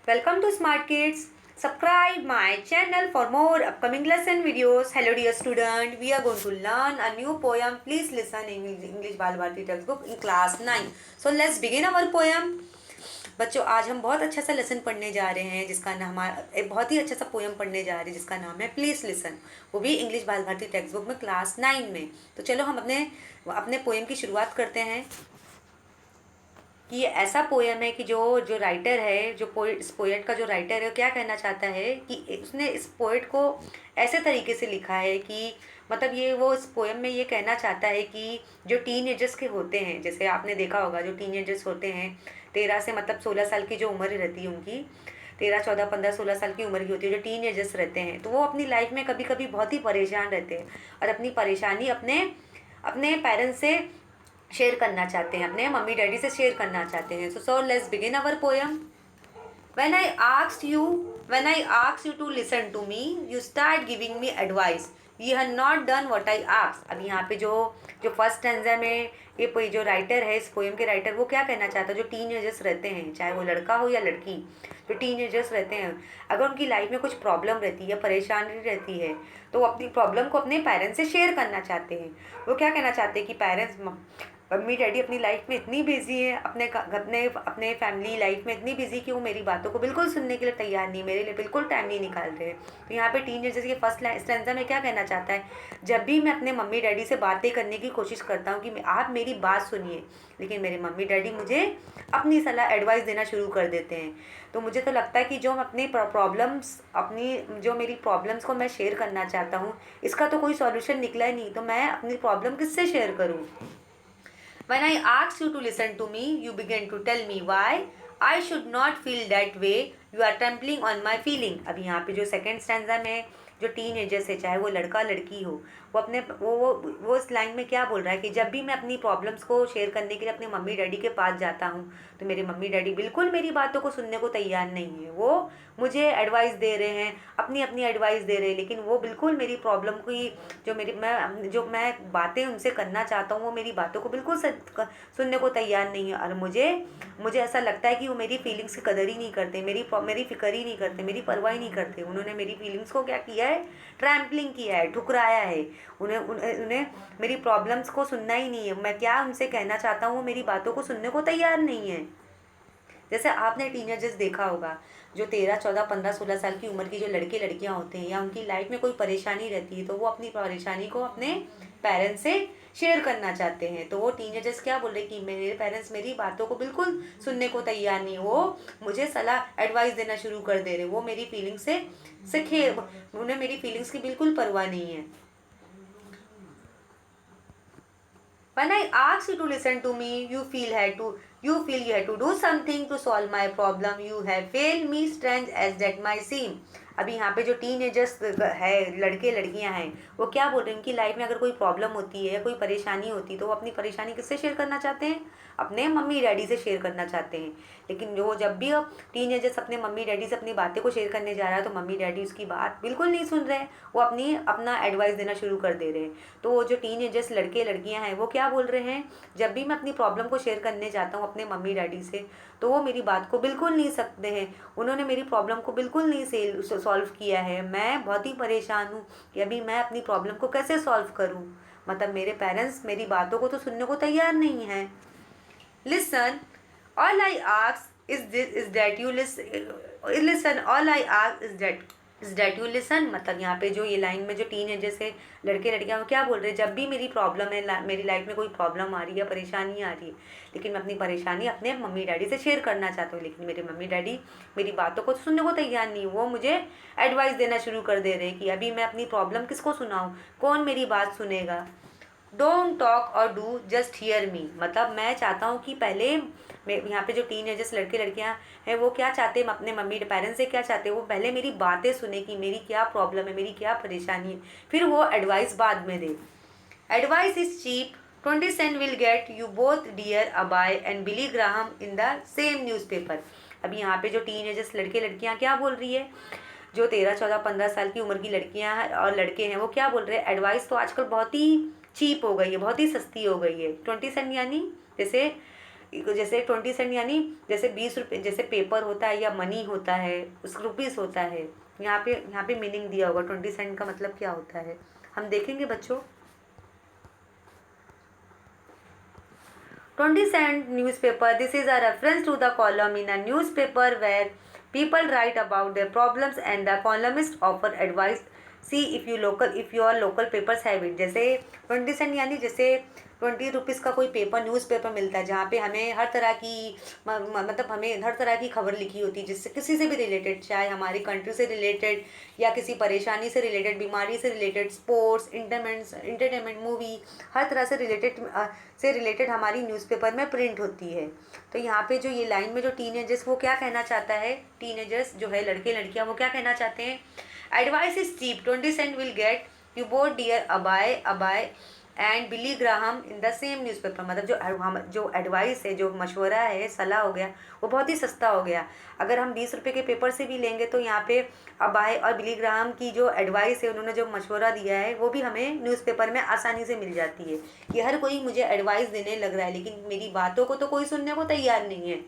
Welcome to Smart Kids. Subscribe my channel for more upcoming lesson videos. Hello dear student, we are going to learn a new poem. Please listen in English Bal Bharati textbook in class 9. So let's begin our poem. बच्चों आज हम बहुत अच्छा सा lesson पढ़ने जा रहे हैं जिसका नाम एक बहुत ही अच्छा सा पोएम पढ़ने जा रहे हैं जिसका नाम है प्लीज़ लिसन, वो भी इंग्लिश बाल भारती टेक्स्ट बुक में क्लास 9 में। तो चलो हम अपने अपने पोएम की शुरुआत करते हैं कि ये ऐसा पोएम है कि जो जो राइटर है, जो पोएट, इस पोएट का जो राइटर है क्या कहना चाहता है कि उसने इस पोएट को ऐसे तरीके से लिखा है कि मतलब ये वो इस पोएम में ये कहना चाहता है कि जो टीनेजर्स के होते हैं, जैसे आपने देखा होगा जो टीनेजर्स होते हैं 13 से मतलब 16 साल की जो उम्र रहती है उनकी, 13 14 15 16 साल की उम्र की होती है जो टीनेजर्स रहते हैं, तो वो अपनी लाइफ में कभी कभी बहुत ही परेशान रहते हैं और अपनी परेशानी अपने अपने पेरेंट्स से शेयर करना चाहते हैं, अपने मम्मी डैडी से शेयर करना चाहते हैं। So let's begin our poem. When I asked you, when I asked you to listen to me, you start giving me advice. You have not done what I asked. अब यहाँ पे जो जो first stanza में ये जो writer है, इस पोएम के राइटर, वो क्या कहना चाहता है, जो टीनेजर्स रहते हैं, चाहे वो लड़का हो या लड़की, जो टीनेजर्स रहते हैं, अगर उनकी लाइफ में कुछ प्रॉब्लम रहती है, परेशानी रहती है, तो वो अपनी प्रॉब्लम को अपने पेरेंट्स से शेयर करना चाहते हैं। वो क्या कहना चाहते हैं कि पेरेंट्स, मम्मी डैडी अपनी लाइफ में इतनी बिजी है, अपने अपने अपने फैमिली लाइफ में इतनी बिजी कि वो मेरी बातों को बिल्कुल सुनने के लिए तैयार नहीं, मेरे लिए बिल्कुल टाइम नहीं निकाल रहे। तो यहाँ पे टीनेजर्स के फर्स्ट स्टैंजा में क्या कहना चाहता है, जब भी मैं अपने मम्मी डैडी से बातें करने की कोशिश करता हूँ कि आप मेरी बात सुनिए, लेकिन मेरे मम्मी डैडी मुझे अपनी सलाह एडवाइस देना शुरू कर देते हैं। तो मुझे तो लगता है कि जो अपनी प्रॉब्लम्स, अपनी जो मेरी प्रॉब्लम्स को मैं शेयर करना चाहता हूँ, इसका तो कोई सॉल्यूशन निकला ही नहीं, तो मैं अपनी प्रॉब्लम किससे शेयर करूँ। When I asked you to listen to me, you began to tell me why I should not feel that way. You are trampling on my feeling. अभी यहाँ पे जो सेकेंड स्टैंजा में जो टीनेजर्स है, चाहे वो लड़का लड़की हो, वो अपने वो इस लाइन में क्या बोल रहा है कि जब भी मैं अपनी प्रॉब्लम्स को शेयर करने के लिए अपने मम्मी डैडी के पास जाता हूँ, तो मेरे मम्मी डैडी बिल्कुल मेरी बातों को सुनने को तैयार नहीं है। वो मुझे एडवाइस दे रहे हैं, अपनी अपनी एडवाइस दे रहे हैं, लेकिन वो बिल्कुल मेरी प्रॉब्लम की जो मैं बातें उनसे करना चाहता हूँ, वो मेरी बातों को बिल्कुल सुनने को तैयार नहीं है। और मुझे ऐसा लगता है कि वो मेरी फीलिंग्स की कदर ही नहीं करते, मेरी फिक्र ही नहीं करते, मेरी परवाह ही नहीं करते। उन्होंने मेरी फीलिंग्स को क्या किया है, ट्रैम्पलिंग किया है, ठुकराया है। उन्हें मेरी प्रॉब्लम्स को सुनना ही नहीं है। मैं क्या उनसे कहना चाहता हूँ वो मेरी बातों को सुनने को तैयार नहीं है। जैसे आपने टीनेजर्स देखा होगा जो 13 14 15 16 साल की उम्र की जो लड़के लड़कियां होते हैं, या उनकी लाइफ में कोई परेशानी रहती है, तो वो अपनी परेशानी को अपने पेरेंट्स से शेयर करना चाहते हैं। तो वो टीनेजर्स क्या बोल रहे कि मेरे पेरेंट्स मेरी बातों को बिल्कुल सुनने को तैयार नहीं, वो मुझे सलाह एडवाइस देना शुरू कर दे रहे, वो मेरी फीलिंग्स से उन्हें मेरी फीलिंग्स की बिल्कुल परवाह नहीं है। When I asked you to listen to me, you feel you had to do something to solve my problem. You have failed me, strange as that might seem. अभी यहाँ पे जो टीनेजर्स है, लड़के लड़कियाँ हैं, वो क्या बोल रहे हैं, उनकी लाइफ में अगर कोई प्रॉब्लम होती है या कोई परेशानी होती है, तो वो अपनी परेशानी किससे शेयर करना चाहते हैं, अपने मम्मी डैडी से शेयर करना चाहते हैं। लेकिन जो जब भी अब टीनेजर्स अपने मम्मी डैडी से अपनी बातें को शेयर करने जा रहा है, तो मम्मी डैडी उसकी बात बिल्कुल नहीं सुन रहे हैं, वो अपना एडवाइस देना शुरू कर दे रहे हैं। तो वो जो टीनेजर्स लड़के लड़कियां हैं, वो क्या बोल रहे हैं, जब भी मैं अपनी प्रॉब्लम को शेयर करने जाता हूँ अपने मम्मी डैडी से, तो वो मेरी बात को बिल्कुल नहीं सकते हैं, उन्होंने मेरी प्रॉब्लम को बिल्कुल नहीं सॉल्व किया है। मैं बहुत ही परेशान हूँ कि अभी मैं अपनी प्रॉब्लम को कैसे सॉल्व करूँ। मतलब मेरे पेरेंट्स मेरी बातों को तो सुनने को तैयार नहीं है। Listen, all I ask is that you listen, all I ask is that you listen. मतलब यहाँ पे जो ये लाइन में जो टीनेजर्स है, लड़के लड़कियाँ, वो क्या बोल रहे हैं, जब भी मेरी प्रॉब्लम है, मेरी लाइफ में कोई प्रॉब्लम आ रही है, परेशानी आ रही है, लेकिन मैं अपनी परेशानी अपने मम्मी डैडी से शेयर करना चाहता हूँ, लेकिन मेरे मम्मी डैडी मेरी बातों को सुनने को तैयार नहीं, वो मुझे एडवाइस देना शुरू कर दे रहे हैं कि अभी मैं अपनी प्रॉब्लम किसको सुनाऊँ, कौन मेरी बात सुनेगा। डोंट टॉक और डू, जस्ट हियर मी। मतलब मैं चाहता हूँ कि पहले यहाँ पे जो टीनेजर्स लड़के लड़कियाँ हैं, वो क्या चाहते हैं, अपने मम्मी पेरेंट्स से क्या चाहते हैं, वो पहले मेरी बातें सुने कि मेरी क्या प्रॉब्लम है, मेरी क्या परेशानी है, फिर वो एडवाइस बाद में दे। Advice is cheap, 20 cents will get you both dear Abby and Billy Graham in the same newspaper. अभी यहाँ पे जो टीनेजर्स लड़के लड़कियाँ क्या बोल रही है, जो 13 14 15 साल की उम्र की लड़कियाँ हैं और लड़के हैं, वो क्या बोल रहे हैं, एडवाइस तो आजकल बहुत ही चीप हो गई है, बहुत ही सस्ती हो गई है। 20 cents यानी जैसे जैसे 20 सेंट यानी जैसे 20 रुपये, जैसे पेपर होता है या मनी होता है, उस रुपीस होता है। यहाँ पे मीनिंग दिया होगा 20 सेंट का मतलब क्या होता है, हम देखेंगे बच्चों। 20 cent newspaper. This is a reference to the column in a newspaper where people write about their problems and the columnist offer advice. See if your local papers have it. जैसे 20 cent यानी जैसे 20 rupees का कोई paper, newspaper मिलता है जहाँ पे हमें हर तरह की मतलब हमें हर तरह की खबर लिखी होती है, जिससे किसी से भी रिलेटेड, चाहे हमारी कंट्री से रिलेटेड या किसी परेशानी से रिलेटेड, बीमारी से रिलेटेड, स्पोर्ट्स, इंटरटेनमेंट, मूवी, हर तरह से रिलेटेड हमारी न्यूज़पेपर में प्रिंट होती है। तो यहाँ पे जो ये लाइन में जो टीनेजर्स वो क्या कहना चाहता है, टीनेजर्स जो है लड़के लड़कियाँ वो क्या कहना चाहते हैं, advice is cheap, 20 cent will get you both dear Abby and Billy Graham in the same newspaper. मतलब जो एडवाइस है, जो मशवरा है, सलाह हो गया, वो बहुत ही सस्ता हो गया। अगर हम 20 रुपये के पेपर से भी लेंगे तो यहाँ पे अबाय और बिली ग्राहम की जो एडवाइस है, उन्होंने जो मशवरा दिया है, वो भी हमें न्यूज़पेपर में आसानी से मिल जाती है कि हर कोई मुझे एडवाइस देने लग रहा है, लेकिन मेरी बातों को तो कोई सुनने को तैयार नहीं है,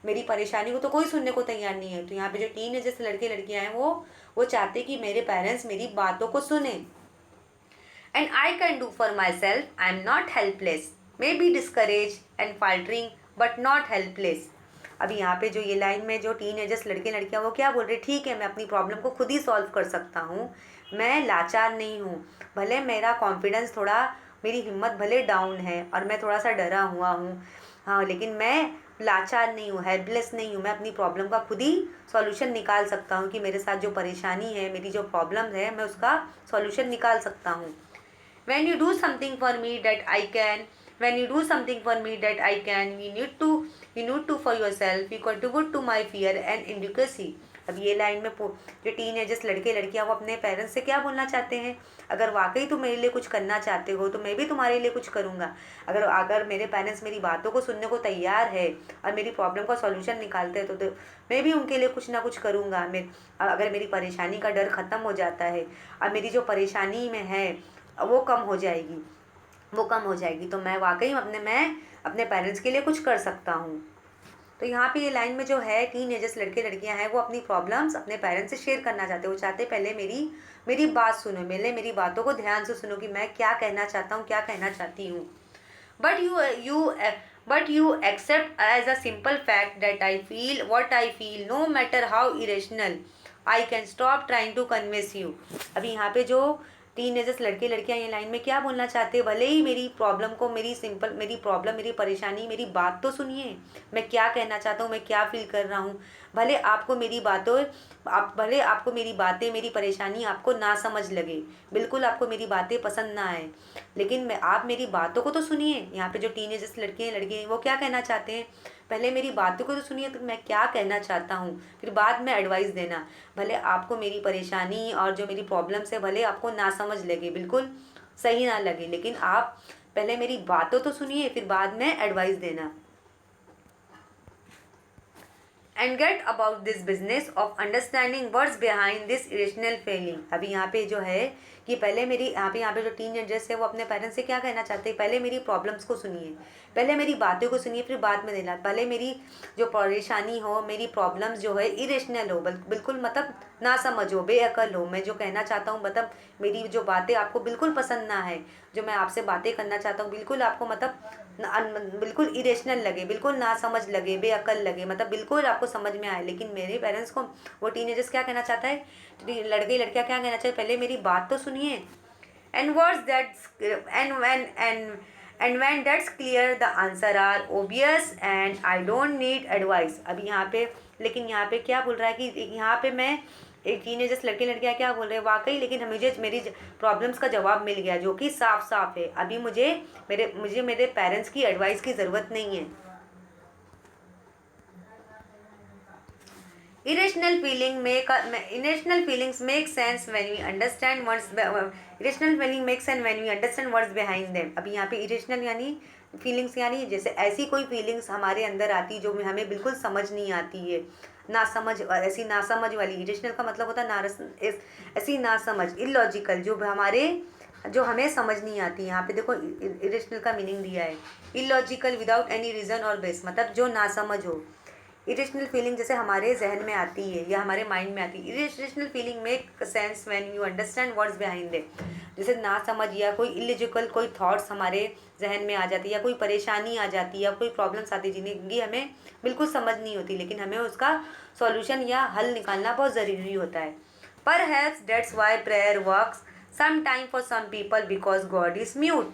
मेरी परेशानी को तो कोई सुनने को तैयार नहीं है। तो यहाँ पे जो टीनेजर्स लड़के लड़कियाँ हैं वो चाहते कि मेरे पेरेंट्स मेरी बातों को सुने। And I can do for myself. I am not helpless. Maybe discouraged and faltering, but not helpless. अभी यहाँ पे जो ये लाइन में जो टीनेजर्स लड़के लड़कियाँ वो क्या बोल रहे, ठीक है मैं अपनी प्रॉब्लम को खुद ही सॉल्व कर सकता हूँ, मैं लाचार नहीं हूँ, भले मेरा कॉन्फिडेंस थोड़ा, मेरी हिम्मत भले डाउन है और मैं थोड़ा सा डरा हुआ हूँ, हाँ, लेकिन मैं लाचार नहीं हूँ, हेल्पलेस नहीं हूँ, मैं अपनी प्रॉब्लम का खुद ही सॉल्यूशन निकाल सकता हूँ कि मेरे साथ जो परेशानी है, मेरी जो प्रॉब्लम है, मैं उसका सॉल्यूशन निकाल सकता हूँ। When you do something for me that I can, you need to for yourself, you contribute to my fear and inadequacy. अब ये लाइन में जो टीनेजर्स लड़के लड़कियाँ वो अपने पेरेंट्स से क्या बोलना चाहते हैं, अगर वाकई तुम मेरे लिए कुछ करना चाहते हो तो मैं भी तुम्हारे लिए कुछ करूँगा। अगर मेरे पेरेंट्स मेरी बातों को सुनने को तैयार है और मेरी प्रॉब्लम का सॉल्यूशन निकालते हैं तो मैं भी उनके लिए कुछ ना कुछ करूँगा। अगर मेरी परेशानी का डर ख़त्म हो जाता है और मेरी जो परेशानी में है वो कम हो जाएगी तो मैं वाकई अपने पेरेंट्स के लिए कुछ कर सकता हूँ। तो यहाँ पे ये लाइन में जो है टीनेजर्स लड़के लड़कियाँ हैं वो अपनी प्रॉब्लम्स अपने पेरेंट्स से शेयर करना चाहते हैं। वो चाहते पहले मेरी बात सुनो, मेरी बातों को ध्यान से सुनो कि मैं क्या कहना चाहता हूँ, क्या कहना चाहती हूँ। But you accept as a simple fact that I feel what I feel, no matter how irrational I can stop trying to convince you. अभी यहाँ पे जो टीनेजर्स लड़के लड़कियाँ ये लाइन में क्या बोलना चाहते हैं, भले ही मेरी प्रॉब्लम, मेरी परेशानी, मेरी बात तो सुनिए, मैं क्या कहना चाहता हूँ, मैं क्या फील कर रहा हूँ। भले आपको मेरी बातें, मेरी परेशानी आपको ना समझ लगे, बिल्कुल आपको मेरी बातें पसंद ना आए, लेकिन आप मेरी बातों को तो सुनिए। यहाँ पे जो टीनेजर्स लड़के हैं वो क्या कहना चाहते हैं, पहले मेरी बातों को तो सुनिए तो मैं क्या कहना चाहता हूँ, फिर बाद में एडवाइस देना। भले आपको मेरी परेशानी और जो मेरी प्रॉब्लम्स है भले आपको ना समझ लगे, बिल्कुल सही ना लगे, लेकिन आप पहले मेरी बातों तो सुनिए फिर बाद में एडवाइस देना। And get about this business of understanding words behind this irrational feeling. अभी यहाँ पे जो है कि पहले यहाँ पे जो टीनेजर्स है वो अपने पेरेंट्स से क्या कहना चाहते हैं, पहले मेरी प्रॉब्लम्स को सुनिए, पहले मेरी बातों को सुनिए फिर बाद में देना। पहले मेरी जो परेशानी हो, मेरी प्रॉब्लम्स जो है इरेशनल हो, बिल्कुल मतलब ना समझ हो, बेअकल हो, मैं जो कहना चाहता हूँ मतलब मेरी जो बातें आपको बिल्कुल पसंद ना है, जो मैं आपसे बातें करना चाहता हूँ बिल्कुल आपको बिल्कुल इरेशनल लगे, बिल्कुल ना समझ लगे, बेअकल लगे, मतलब बिल्कुल आपको समझ में आए। लेकिन मेरे पेरेंट्स को वो टीनेजर्स क्या कहना चाहता है, लड़के लड़कियाँ क्या कहना चाहिए, पहले मेरी बात तो सुनिए। And words that end when that's clear the answer are obvious and I don't need advice. अभी यहाँ पे लेकिन यहाँ पे क्या बोल रहा है कि यहाँ पे मैं एक टीनेजर्स लड़के लड़कियाँ क्या बोल रहे हैं, वाकई लेकिन मुझे मेरी प्रॉब्लम्स का जवाब मिल गया जो कि साफ साफ है, अभी मुझे मेरे पेरेंट्स की एडवाइस की ज़रूरत नहीं है। Irrational feelings make sense when we understand words behind them। अभी यहाँ पे irrational यानी फीलिंग्स यानी जैसे ऐसी कोई फीलिंग्स हमारे अंदर आती जो हमें बिल्कुल समझ नहीं आती है, ऐसी नासमझ वाली। इरेशनल का मतलब होता है ऐसी नासमझ, इलॉजिकल, जो हमारे जो हमें समझ नहीं आती। यहाँ पे देखो इरेशनल का मीनिंग दिया है, इलॉजिकल, विदाउट एनी रीज़न और बेस, मतलब जो ना समझ हो। इरेशनल फीलिंग जैसे हमारे जहन में आती है या हमारे माइंड में आती है। Irrational feeling make sense when you understand what's behind it. जैसे ना समझ या कोई इलॉजिकल कोई थॉट्स हमारे जहन में आ जाती है, या कोई परेशानी आ जाती है, या कोई प्रॉब्लम्स आती है जिनकी हमें बिल्कुल समझ नहीं होती, लेकिन हमें उसका सॉल्यूशन या हल निकालना बहुत ज़रूरी होता है। Perhaps that's why prayer works sometime for some people, because God is mute.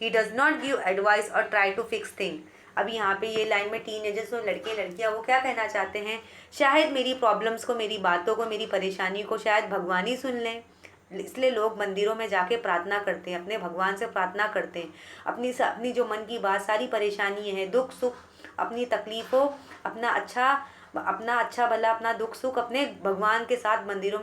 He does not give advice or try to fix things. अब यहाँ पे ये लाइन में टीनेजर्स और लड़के लड़कियाँ वो क्या कहना चाहते हैं, शायद मेरी प्रॉब्लम्स को, मेरी बातों को, मेरी परेशानी को शायद भगवान ही सुन लें। इसलिए लोग मंदिरों में जाके प्रार्थना करते हैं, अपने भगवान से प्रार्थना करते हैं, अपनी जो मन की बात, सारी परेशानी है, दुख सुख, अपनी तकलीफ़ों, अपना अच्छा भला, अपना दुख सुख अपने भगवान के साथ मंदिर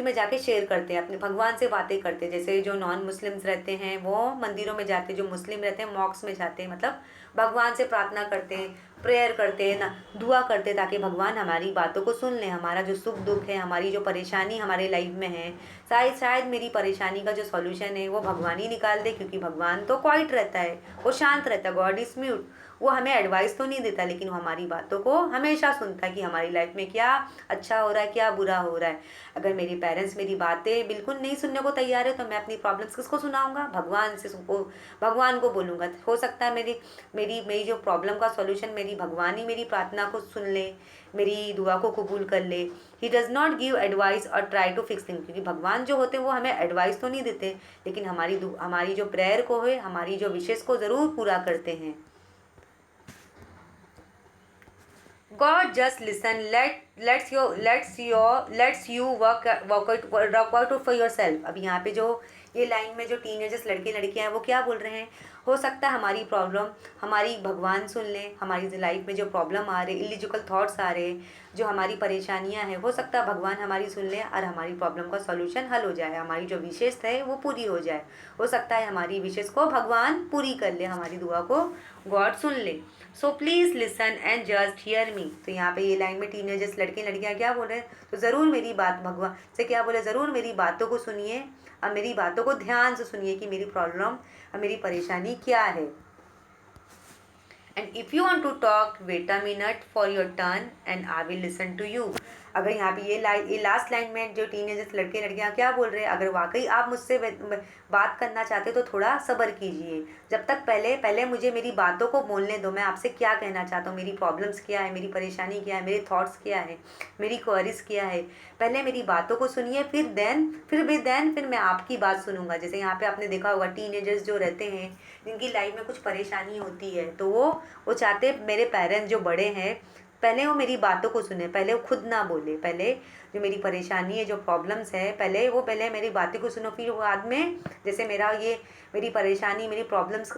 में जाके शेयर करते हैं, अपने भगवान से बातें करते हैं। जैसे जो नॉन मुस्लिम्स रहते हैं वो मंदिरों में जाते हैं, जो मुस्लिम रहते हैं मॉक्स में जाते हैं, मतलब भगवान से प्रार्थना करते हैं, प्रेयर करते हैं ना, दुआ करते हैं, ताकि भगवान हमारी बातों को सुन लें, हमारा जो सुख दुख है, हमारी जो परेशानी हमारे लाइफ में है, शायद मेरी परेशानी का जो सॉल्यूशन है वो भगवान ही निकाल दे, क्योंकि भगवान तो क्वाइट रहता है, वो शांत रहता है, गॉड इज म्यूट। वो हमें एडवाइस तो नहीं देता, लेकिन वो हमारी बातों को हमेशा सुनता है कि हमारी लाइफ में क्या अच्छा हो रहा है, क्या बुरा हो रहा है। अगर मेरे पेरेंट्स मेरी बातें बिल्कुल नहीं सुनने को तैयार है, तो मैं अपनी प्रॉब्लम्स किसको सुनाऊंगा, भगवान को बोलूँगा। हो सकता है मेरी जो प्रॉब्लम का सॉल्यूशन मेरी भगवान ही मेरी प्रार्थना को सुन ले, मेरी दुआ को कबूल कर ले। He does not give advice और ट्राई टू फिक्स थिंग, क्योंकि भगवान जो होते हैं वो हमें एडवाइस तो नहीं देते, लेकिन हमारी जो प्रेयर को है, हमारी जो विशेष को ज़रूर पूरा करते हैं। God just listen, lets you work out for yourself। अब यहाँ पे जो ये लाइन में जो टीनेजर्स लड़के लड़कियाँ हैं वो क्या बोल रहे हैं, हो सकता है हमारी प्रॉब्लम हमारी भगवान सुन लें, हमारी लाइफ में जो प्रॉब्लम आ रही, इलिजिकल थॉट्स आ रहे, जो हमारी परेशानियाँ हैं, हो सकता है भगवान हमारी सुन लें और हमारी प्रॉब्लम का सॉल्यूशन हल हो जाए, हमारी जो विशेष है वो पूरी हो जाए। हो सकता है हमारी विशेष को भगवान पूरी कर ले, हमारी दुआ को गॉड सुन ले। So please listen and just hear me. तो यहाँ पे ये लाइन में टीनेजर्स लड़के लड़कियाँ क्या बोल रहे हैं, तो ज़रूर मेरी बात, भगवान से क्या बोले, ज़रूर मेरी बातों को सुनिए और मेरी बातों को ध्यान से सुनिए कि मेरी प्रॉब्लम और मेरी परेशानी क्या है। And if you want to talk, wait a minute for your turn and I will listen to you. अगर यहाँ पे ये लास्ट लाइन में जो टीनेजर्स लड़के लड़कियाँ क्या बोल रहे हैं, अगर वाकई आप मुझसे बात करना चाहते तो थोड़ा सब्र कीजिए, जब तक पहले मुझे मेरी बातों को बोलने दो, मैं आपसे क्या कहना चाहता हूँ, मेरी प्रॉब्लम्स क्या है, मेरी परेशानी क्या है, मेरे थॉट्स क्या है, मेरी क्वेरीज क्या है, पहले मेरी बातों को सुनिए, फिर मैं आपकी बात सुनूंगा। जैसे यहाँ पे आपने देखा होगा टीनेजर्स जो रहते हैं जिनकी लाइफ में कुछ परेशानी होती है, तो वो चाहते मेरे पेरेंट्स जो बड़े हैं पहले वो मेरी बातों को सुने, पहले वो खुद ना बोले, पहले जो मेरी परेशानी है, जो प्रॉब्लम्स है, पहले मेरी बातें को सुनो, फिर बाद में जैसे मेरी परेशानी, मेरी प्रॉब्लम्स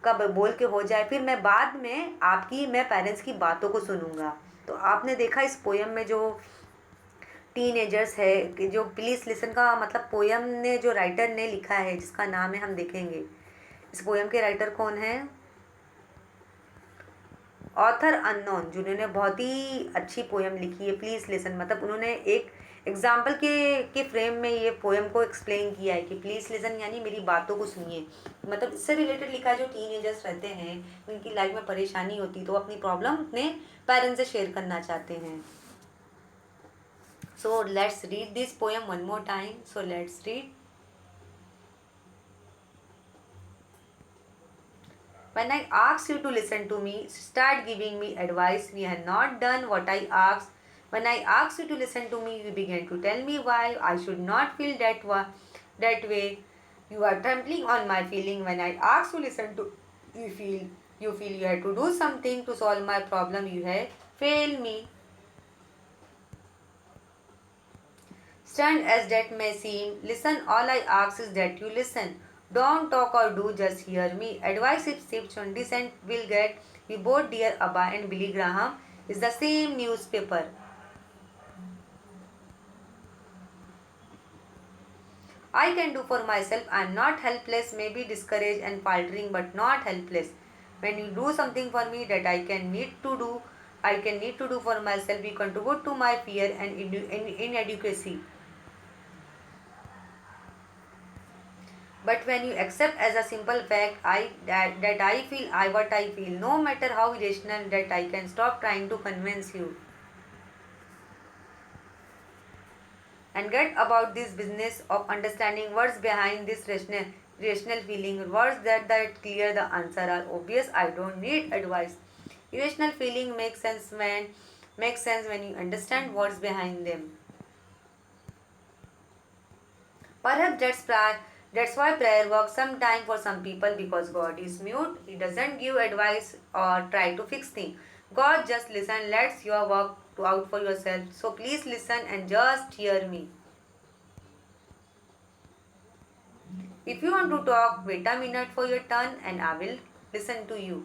का बोल के हो जाए, फिर मैं बाद में मैं पेरेंट्स की बातों को सुनूंगा। तो आपने देखा इस पोयम में जो टीनेजर्स है कि जो प्लीज़ लिसन का मतलब पोयम ने जो राइटर ने लिखा है, जिसका नाम है, हम देखेंगे इस पोयम के राइटर कौन है, ऑथर अननोन, जिन्होंने बहुत ही अच्छी पोयम लिखी है प्लीज़ लिसन। मतलब उन्होंने एक एग्जाम्पल के फ्रेम में ये पोयम को एक्सप्लेन किया है कि प्लीज़ लिसन यानी मेरी बातों को सुनिए। मतलब इससे रिलेटेड लिखा है, जो टीनेजर्स रहते हैं उनकी लाइफ में परेशानी होती तो अपनी प्रॉब्लम अपने पेरेंट्स से शेयर करना चाहते हैं। So let's read this poem one more time. So let's read. When I ask you to listen to me, start giving me advice. We have not done what I asked. When I ask you to listen to me, you begin to tell me why I should not feel that way. You are trampling on my feeling. When I ask you to listen to you feel you have to do something to solve my problem. You have failed me. Stand as that may seem. Listen, all I ask is that you listen. Don't talk or do, just hear me. Advice if 20 cents will get. We both, dear Abba and Billy Graham, is the same newspaper. I can do for myself. I am not helpless, maybe discouraged and faltering, but not helpless. When you do something for me that I can need to do for myself, you contribute to my fear and inadequacy. But when you accept as a simple fact that I feel I what I feel, no matter how irrational, that I can stop trying to convince you and get about this business of understanding what's behind this rational feeling. Words that clear the answer are obvious. I don't need advice. Irrational feeling makes sense when you understand what's behind them. Perhaps that's why prayer works sometime for some people, because God is mute. He doesn't give advice or try to fix things. God just listen, lets your work out for yourself. So please listen and just hear me. If you want to talk, wait a minute for your turn and I will listen to you.